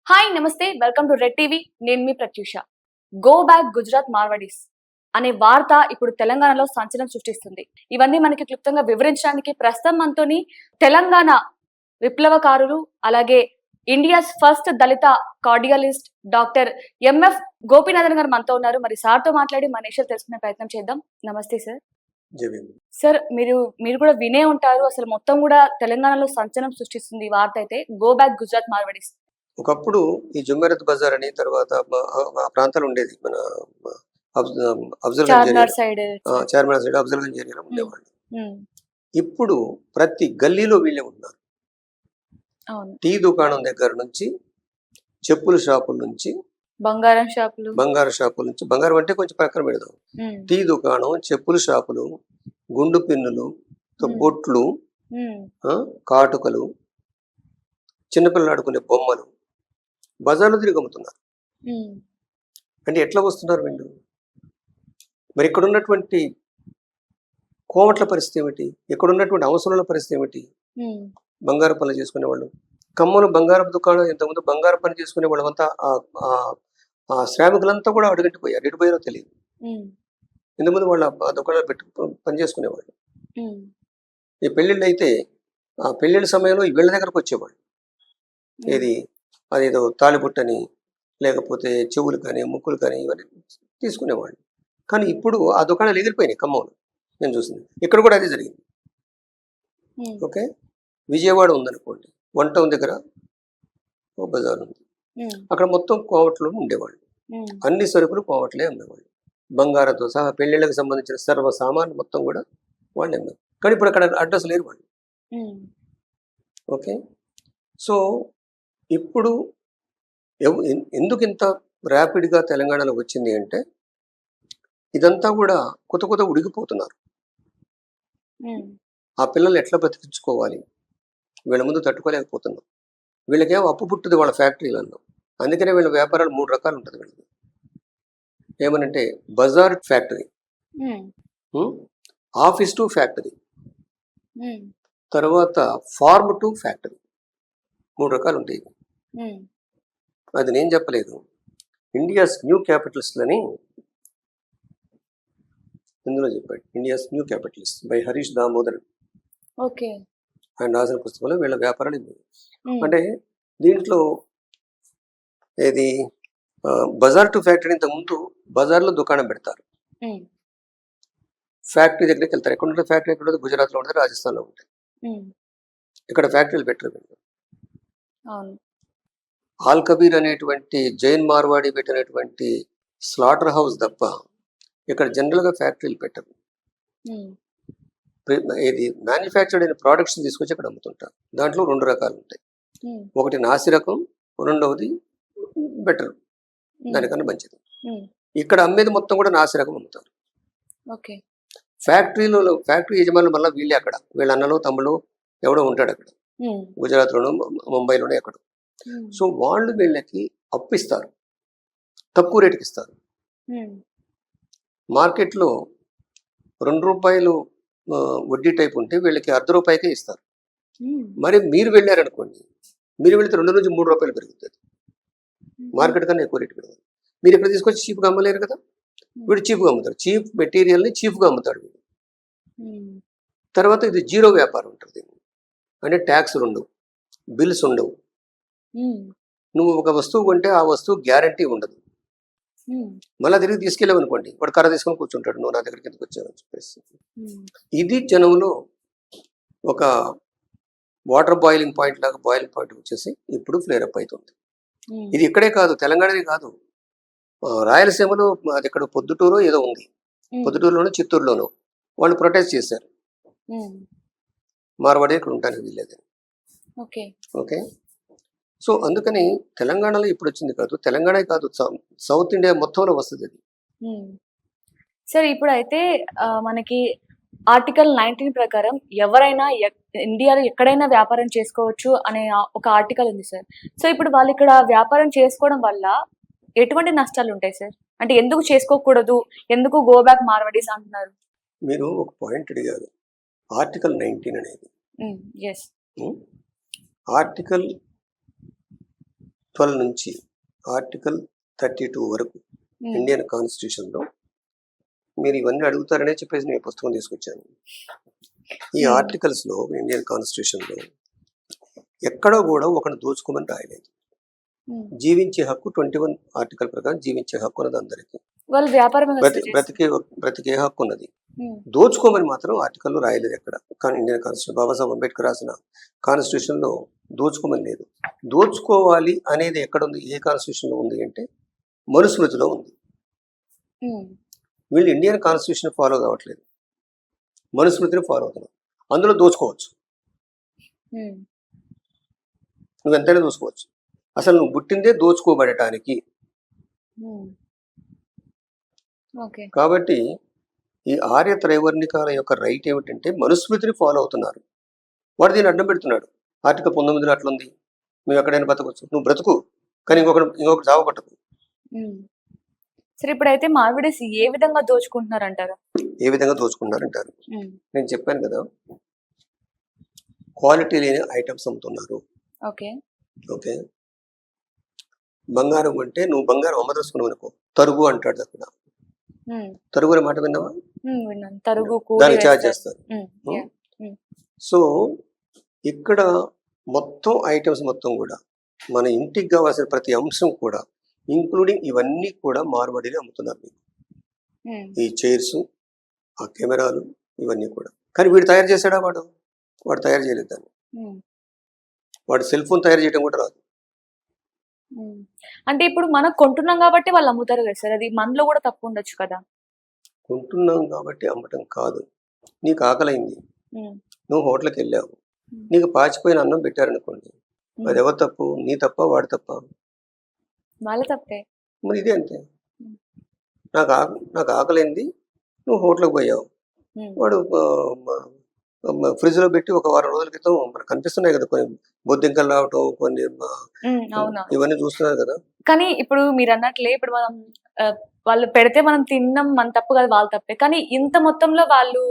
Hi నమస్తే welcome to red TV. నేను మీ Pratyusha. Go back Gujarat Marwadis అనే వార్త ఇప్పుడు తెలంగాణలో సంచలనం సృష్టిస్తుంది. ఇవన్నీ మనకి క్లుప్తంగా వివరించడానికి ప్రస్తుతం మనతోని తెలంగాణ విప్లవకారులు, అలాగే ఇండియాస్ ఫస్ట్ దళిత కార్డియాలిస్ట్ డాక్టర్ ఎంఎఫ్ గోపీనాథన్ గారు మనతో ఉన్నారు. మరి సార్తో మాట్లాడి మన విషయాలు తెలుసుకునే ప్రయత్నం చేద్దాం. నమస్తే సార్. సార్, మీరు కూడా వినే ఉంటారు. అసలు మొత్తం కూడా తెలంగాణలో సంచలనం సృష్టిస్తుంది ఈ వార్త అయితే, గో బ్యాక్ గుజరాత్ మార్వడీస్. ఒకప్పుడు ఈ జుంగరత్ బజార్ అని తర్వాత ఆ ప్రాంతాలు ఉండేది. మన అఫ్జల్గంజ్ చార్మినార్ సైడ్ అఫ్జల్గంజ్ ఏరియాలో ఉండేవాళ్ళు. ఇప్పుడు ప్రతి గల్లీలో వీళ్ళే ఉన్నారు. టీ దుకాణం దగ్గర నుంచి, చెప్పుల షాపుల నుంచి, బంగారం షాపుల నుంచి, బంగారం అంటే కొంచెం పక్కన పెడదాం, టీ దుకాణం, చెప్పుల షాపులు, గుండు పిన్నులు, బొట్లు, కాటుకలు, చిన్నపిల్లలు ఆడుకునే బొమ్మలు బజార్లో తిరిగి అమ్ముతున్నారు. అంటే ఎట్లా వస్తున్నారు వీళ్ళు? మరి ఇక్కడ ఉన్నటువంటి కోమట్ల పరిస్థితి ఏమిటి? ఇక్కడ ఉన్నటువంటి అవసరాల పరిస్థితి ఏమిటి? బంగారు పనులు చేసుకునేవాళ్ళు, ఖమ్మంలో బంగారపు దుకాణం, ఇంతకుముందు బంగారు పని చేసుకునే వాళ్ళంతా ఆ శ్రామికులంతా కూడా అడుగట్టిపోయారు. ఎటుపోయారో తెలియదు. ఇంతకుముందు వాళ్ళు ఆ దుకాణాలు పెట్టు పని చేసుకునేవాళ్ళు. ఈ పెళ్ళిళ్ళు అయితే ఆ పెళ్ళిళ్ళ సమయంలో వీళ్ళ దగ్గరకు వచ్చేవాళ్ళు. ఏది అదేదో తాలిబుట్టని, లేకపోతే చెవులు కానీ, ముక్కులు కానీ, ఇవన్నీ తీసుకునేవాళ్ళు. కానీ ఇప్పుడు ఆ దుకాణాలు ఎగిరిపోయినాయి. ఖమ్మంలో నేను చూసింది. ఇక్కడ కూడా అదే జరిగింది. ఓకే, విజయవాడ ఉందనుకోండి, వన్ టౌన్ దగ్గర ఓ బజార్ ఉంది. అక్కడ మొత్తం కోవట్లు ఉండేవాళ్ళు. అన్ని సరుకులు కోవట్లే అమ్మేవాళ్ళు. బంగారంతో సహా పెళ్లిళ్ళకి సంబంధించిన సర్వ సామాన్లు మొత్తం కూడా వాళ్ళు అమ్మారు. కానీ ఇప్పుడు అక్కడ అడ్రస్ లేరు వాళ్ళు. ఓకే, సో ఇప్పుడు ఎందుకు ఇంత ర్యాపిడ్గా తెలంగాణలో వచ్చింది అంటే, ఇదంతా కూడా కొత్త ఉడికిపోతున్నారు. ఆ పిల్లలు ఎట్లా బతికించుకోవాలి, వీళ్ళ ముందు తట్టుకోలేకపోతున్నాం. వీళ్ళకేమో అప్పు పుట్టుది వాళ్ళ ఫ్యాక్టరీలలో. అందుకనే వీళ్ళ వ్యాపారాలు 3 రకాలు ఉంటుంది వీళ్ళకి. ఏమనంటే బజార్ ఫ్యాక్టరీ, ఆఫీస్ టు ఫ్యాక్టరీ, తర్వాత ఫార్మ్ టు ఫ్యాక్టరీ. 3 రకాలు ఉంటాయి. అది నేను చెప్పలేదు. ఇండియాస్ న్యూ క్యాపిటలిస్ట్ అని ఇందులో చెప్పాడు. India's new capitalist by Harish Damodar. ఆయన రాసిన పుస్తకంలో వీళ్ళ వ్యాపారాలు ఇవి. అంటే దీంట్లో ఏది బజార్ టు ఫ్యాక్టరీ, ఇంతకుముందు బజార్లో దుకాణం పెడతారు, ఫ్యాక్టరీ దగ్గరికి వెళ్తారు. ఎక్కడ ఉంటే ఫ్యాక్టరీ ఎక్కడ ఉంటుంది? గుజరాత్లో ఉంటుంది, రాజస్థాన్లో ఉంటాయి. ఇక్కడ ఫ్యాక్టరీలు పెట్టరు. ఆల్ కబీర్ అనేటువంటి జైన్ మార్వాడి పెట్టినటువంటి స్లాటర్ హౌస్ తప్ప ఇక్కడ జనరల్గా ఫ్యాక్టరీలు పెట్టరు. ఇది మ్యానుఫ్యాక్చర్డ్ అయిన ప్రోడక్ట్స్ తీసుకొచ్చి ఇక్కడ అమ్ముతుంటారు. దాంట్లో 2 రకాలు ఉంటాయి. ఒకటి నాసి రకం, రెండవది బెటర్, దానికన్నా మంచిది. ఇక్కడ అమ్మేది మొత్తం కూడా నాసి రకం అమ్ముతారు. ఫ్యాక్టరీ యజమానులు మళ్ళీ వీళ్ళే. అక్కడ వీళ్ళ అన్నలో తమ్ముళ్ళు ఎవడో ఉంటాడు అక్కడ, గుజరాత్లోనో ముంబైలోనో ఎక్కడో. సో వాళ్ళు వీళ్ళకి అప్పిస్తారు, తక్కువ రేటుకి ఇస్తారు. మార్కెట్లో 2 రూపాయలు వడ్డీ టైప్ ఉంటే వీళ్ళకి ₹1/2కే ఇస్తారు. మరి మీరు వెళ్ళారనుకోండి, మీరు వెళితే 2 నుంచి 3 రూపాయలు పెరుగుతుంది. మార్కెట్ కన్నా ఎక్కువ రేటు పెరుగుతుంది. మీరు ఇక్కడ తీసుకొచ్చి చీప్గా అమ్మలేరు కదా. వీడు చీప్గా అమ్ముతాడు, చీప్ మెటీరియల్ని చీప్గా అమ్ముతాడు వీడు. తర్వాత ఇది జీరో వ్యాపారం ఉంటుంది. అంటే ట్యాక్స్లు ఉండవు, బిల్స్ ఉండవు. నువ్వు ఒక వస్తువు కొంటే ఆ వస్తువు గ్యారంటీ ఉండదు. మళ్ళీ తిరిగి తీసుకెళ్ళావు అనుకోండి, వాడు కర్ర తీసుకొని కూర్చుంటాడు, నువ్వు నా దగ్గరికి ఎందుకు వచ్చావని చెప్పేసి. ఇది జనంలో ఒక వాటర్ బాయిలింగ్ పాయింట్ లాగా బాయిలింగ్ పాయింట్ వచ్చేసి ఇప్పుడు ఫ్లేర్ అప్ అవుతుంది. ఇది ఇక్కడే కాదు, తెలంగాణనే కాదు, రాయలసీమలో అది ఎక్కడ పొద్దుటూరు ఏదో ఉంది, పొద్దుటూరులోనో చిత్తూరులోనో వాళ్ళు ప్రొటెస్ట్ చేశారు, మార్వాడి ఇక్కడ ఉంటానికి వీల్లేదని. ఓకే, సో అందుకని తెలంగాణలో ఇప్పుడు వచ్చింది కాదు, తెలంగాణ కాదు, సౌత్ ఇండియా మొత్తంలో వస్తుంది అది. సార్, ఇప్పుడు అయితే మనకి ఆర్టికల్ 19 ప్రకారం ఎవరైనా ఇండియాలో ఎక్కడైనా వ్యాపారం చేసుకోవచ్చు అనే ఒక ఆర్టికల్ ఉంది సార్. సో ఇప్పుడు వాళ్ళు ఇక్కడ వ్యాపారం చేసుకోవడం వల్ల ఎటువంటి నష్టాలు ఉంటాయి సార్? అంటే ఎందుకు చేసుకోకూడదు, ఎందుకు గో బ్యాక్ మార్వడీస్ అంటున్నారు? మీరు ఒక పాయింట్ అడిగారు, ఆర్టికల్ 19 అనేది. ఆర్టికల్ 12 నుంచి ఆర్టికల్ 32 వరకు ఇండియన్ కాన్స్టిట్యూషన్లో మీరు ఇవన్నీ అడుగుతారనే చెప్పేసి నేను పుస్తకం తీసుకొచ్చాను. ఈ ఆర్టికల్స్లో ఇండియన్ కాన్స్టిట్యూషన్లో ఎక్కడో కూడా ఒకటి దోచుకోమని రాయలేదు. జీవించే హక్కు 21 ఆర్టికల్ ప్రకారం జీవించే హక్కు ఉన్నది అందరికీ. వాళ్ళు వ్యాపారం బ్రతికే హక్కు ఉన్నది. దోచుకోమని మాత్రం ఆర్టికల్లో రాయలేదు ఎక్కడ. కానీ ఇండియన్ కాన్స్టిట్యూషన్ బాబాసాహెబ్ అంబేద్కర్ రాసిన కాన్స్టిట్యూషన్లో దోచుకోమని లేదు. దోచుకోవాలి అనేది ఎక్కడ ఉంది, ఏ కాన్స్టిట్యూషన్లో ఉంది అంటే మనుస్మృతిలో ఉంది. వీళ్ళు ఇండియన్ కాన్స్టిట్యూషన్ ఫాలో కావట్లేదు, మనుస్మృతిని ఫాలో అవుతున్నారు. అందులో దోచుకోవచ్చు, నువ్వు ఎంతైనా దోచుకోవచ్చు. అసలు నువ్వు పుట్టిందే దోచుకోబడటానికి. కాబట్టి ఈ ఆర్య త్రైవర్ణికాల యొక్క రైట్ ఏమిటంటే మనుస్మృతిని ఫాలో అవుతున్నారు. వాడు దీన్ని అడ్డం పెడుతున్నాడు. ఆర్టికల్ 19 అట్లుంది, నువ్వు ఎక్కడైనా బతకొచ్చు, నువ్వు బ్రతుకు, కానీ ఇంకొకటి చావ పట్టకు. సరే, ఇప్పుడైతే మార్వాడీస్ ఏ విధంగా దోచుకుంటున్నారంటారు? ఏ విధంగా దోచుకుంటున్నారంటారు? నేను చెప్పాను కదా, క్వాలిటీ లేని ఐటమ్స్ అమ్ముతున్నారు. ఓకే, బంగారం అంటే నువ్వు బంగారం అమ్మదలుచుకున్నావు అనుకో, తరుగు అంటాడు అక్కడ. తరుగు అనే మాట విన్నావా? దానికి ఛార్జ్ చేస్తారు. సో ఇక్కడ మొత్తం ఐటమ్స్ మొత్తం కూడా మన ఇంటికి కావాల్సిన ప్రతి అంశం కూడా ఇంక్లూడింగ్ ఇవన్నీ కూడా మార్వాడీని అమ్ముతున్నారు మీకు. ఈ చైర్స్, ఆ కెమెరాలు, ఇవన్నీ కూడా. కానీ వీడు తయారు చేశాడా? వాడు తయారు చేయలేదు దాన్ని. వాడు సెల్ ఫోన్ తయారు చేయడం కూడా రాదు. అంటే ఇప్పుడు మనం కొంటున్నాం కాబట్టి వాళ్ళు అమ్ముతారు కదా సార్, అది మనలో కూడా తప్పు ఉండొచ్చు కదా? కొంటున్నాం కాబట్టి అమ్మటం కాదు. నీకు ఆకలైంది, నువ్వు హోటల్కి వెళ్ళావు, నీకు పాచిపోయిన అన్నం పెట్టారనుకోండి, అది ఎవరు తప్పు? నీ తప్ప వాడు తప్ప? వాళ్ళ తప్పే. మరి ఇదే అంతే. నాకు ఆకలైంది, నువ్వు హోటల్కి పోయావు, వాడు ఫ్రిడ్జ్ లో పెట్టి ఒక వారం రోజుల క్రితం మనకు కనిపిస్తున్నాయి కదా కొన్ని బొద్దింకలు రావటం, కొన్ని ఇవన్నీ చూస్తున్నారు కదా. కానీ ఇప్పుడు మీరు అన్నట్లే, ఇప్పుడు మనం వాళ్ళు పెడితే మనం తిన్నాం, మన తప్పు కాదు, వాళ్ళ తప్పే. కానీ ఇంత మొత్తంలో వాళ్ళు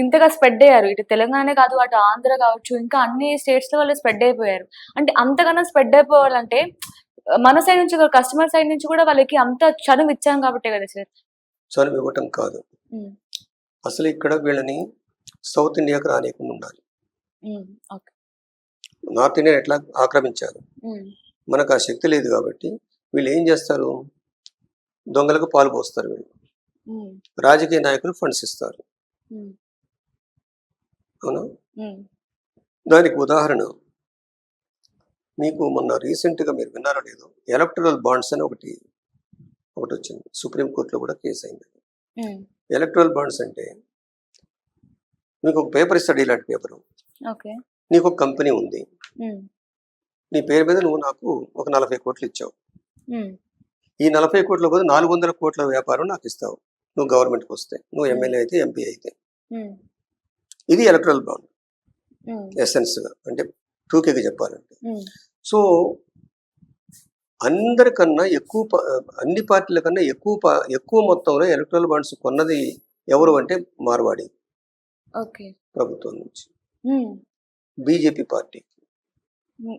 ఇంతగా స్ప్రెడ్ అయ్యారు. ఇటు తెలంగాణనే కాదు, అటు ఆంధ్ర కావచ్చు, ఇంకా అన్ని స్టేట్స్ లో వాళ్ళు స్ప్రెడ్ అయిపోయారు. అంటే అంతగానో స్ప్రెడ్ అయిపోవాలంటే మన సైడ్ నుంచి, కస్టమర్ సైడ్ నుంచి కూడా వాళ్ళకి అంత చనువు ఇచ్చాం కాబట్టే కదా సార్. చనువు ఇవ్వటం కాదు, అసలు ఇక్కడ వీళ్ళని సౌత్ ఇండియాకి రానియకుండా ఉండాలి. నార్త్ ఇండియా ఎట్లా ఆక్రమించారు, మనకు ఆ శక్తి లేదు కాబట్టి వీళ్ళు ఏం చేస్తారు, దొంగలకు పాలు పోస్తారు. వీళ్ళు రాజకీయ నాయకులు ఫండ్స్ ఇస్తారు. అవునా? దానికి ఉదాహరణ మీకు మొన్న రీసెంట్గా మీరు విన్నారో లేదో, ఎలక్టరల్ బాండ్స్ అని ఒకటి వచ్చింది. సుప్రీంకోర్టులో కూడా కేసు అయింది. ఎలక్టరల్ బాండ్స్ అంటే మీకు ఒక పేపర్ ఇస్తాడు, ఇలాంటి పేపరు. నీకు ఒక కంపెనీ ఉంది, నీ పేరు మీద నువ్వు నాకు ఒక 40 కోట్లు ఇచ్చావు. ఈ 40 కోట్ల బదులు 400 కోట్ల వ్యాపారం నాకు ఇస్తావు నువ్వు గవర్నమెంట్కి వస్తే, నువ్వు ఎమ్మెల్యే అయితే, ఎంపీ అయితే. ఇది ఎలక్టరల్ బాండ్ ఎసెన్స్గా, అంటే టూకేగా చెప్పాలంటే. సో అందరికన్నా ఎక్కువ, అన్ని పార్టీల కన్నా ఎక్కువ మొత్తంలో ఎలక్టరల్ బాండ్స్ కొన్నది ఎవరు అంటే మార్వాడి ప్రభుత్వం నుంచి, బీజేపీ పార్టీ.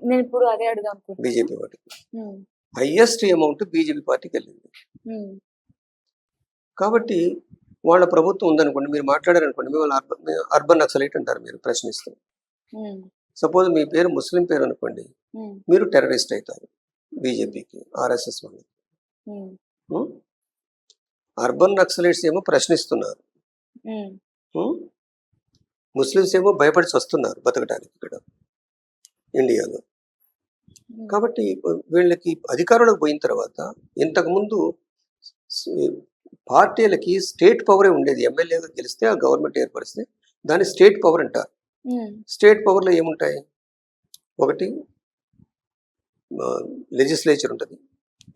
నేను ఇప్పుడు అదే అడుగుదాం. బీజేపీ పార్టీకి హైయెస్ట్ అమౌంట్ బీజేపీ పార్టీకి వెళ్ళింది. కాబట్టి వాళ్ళ ప్రభుత్వం ఉందనుకోండి, మీరు మాట్లాడారనుకోండి, మిమ్మల్ని అర్బన్ నక్సలైట్ అంటారు. మీరు ప్రశ్నిస్తారు. సపోజ్ మీ పేరు ముస్లిం పేరు అనుకోండి, మీరు టెర్రరిస్ట్ అవుతారు బీజేపీకి, ఆర్ఎస్ఎస్ వాళ్ళకి. అర్బన్ నక్సలైట్స్ ఏమో ప్రశ్నిస్తున్నారు, ముస్లిమ్స్ ఏమో భయపడి వస్తున్నారు బతకడానికి ఇక్కడ ఇండియాలో. కాబట్టి వీళ్ళకి అధికారంలోకి పోయిన తర్వాత, ఇంతకుముందు పార్టీలకి స్టేట్ పవరే ఉండేది. ఎమ్మెల్యేగా గెలిస్తే ఆ గవర్నమెంట్ ఏర్పరిస్తే దాన్ని స్టేట్ పవర్ అంటారు. స్టేట్ పవర్లో ఏముంటాయి? ఒకటి లెజిస్లేచర్ ఉంటుంది,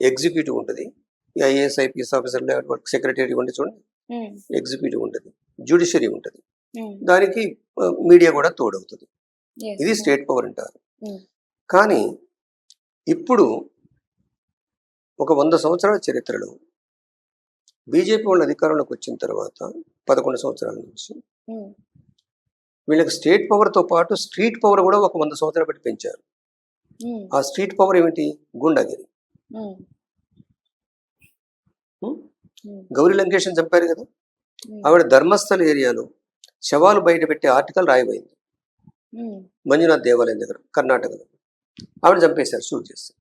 ఎగ్జిక్యూటివ్ ఉంటుంది, ఐఏఎస్ ఐపీఎస్ ఆఫీసర్, సెక్రటరీ ఉండి చూడండి, ఎగ్జిక్యూటివ్ ఉంటుంది, జ్యుడిషియరీ ఉంటుంది, దానికి మీడియా కూడా తోడవుతుంది. ఇది స్టేట్ పవర్ అంటారు. కానీ ఇప్పుడు ఒక 100 సంవత్సరాల చరిత్రలో బీజేపీ వాళ్ళ అధికారంలోకి వచ్చిన తర్వాత 11 సంవత్సరాల నుంచి వీళ్ళకి స్టేట్ పవర్తో పాటు స్ట్రీట్ పవర్ కూడా ఒక 100 సంవత్సరాలు బట్టి పెంచారు. ఆ స్ట్రీట్ పవర్ ఏమిటి? గుండాగిరి. గౌరీ లంకేష్ని చంపారు కదా, ఆవిడ ధర్మస్థల ఏరియాలో శవాలు బయట పెట్టే ఆర్టికల్ రాయబోయింది మంజునాథ్ దేవాలయం దగ్గర, కర్ణాటకలో. ఆవిడ చంపేశారు షూట్ చేస్తారు.